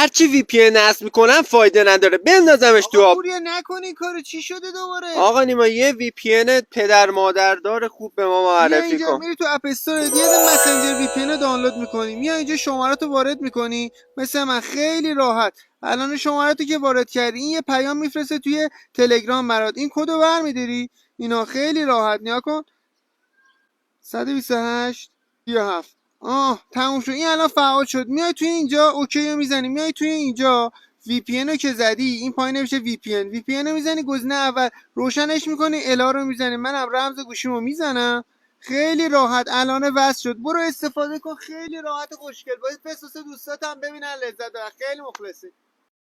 هرچی وی پی ان نصب میکنم فایده نداره، بندازمش تو آقا آب. پوریا نکنی کارو، چی شده دوباره؟ آقا نیما یه وی پی ان پدر مادر داره خوب به ما بیا معرفی اینجا، کن. میری تو اپ استور یه دونه مسنجر وی پی ان رو دانلود میکنی، میای اینجا شماره تو وارد میکنی، مثل من خیلی راحت. الان شماره تو که وارد کردی، این یه پیام میفرسته توی تلگرام برات، این کدو برمیداری، اینا خیلی راحت. نیا کن 128 37. تموم شد، این الان فعال شد. میای توی اینجا اوکی رو میزنی، میای توی اینجا وی پی ان رو که زدی، این پایین نمیشه وی پی ان، وی پی ان رو میزنی گزینه اول، روشنش میکنی، الا رو میزنی، منم رمز گوشیمو میزنم. خیلی راحت الان وصل شد، برو استفاده کن، خیلی راحت خوشگل. باید بسوسه دوستاتم ببینن لذت ببرن. خیلی مخلصی.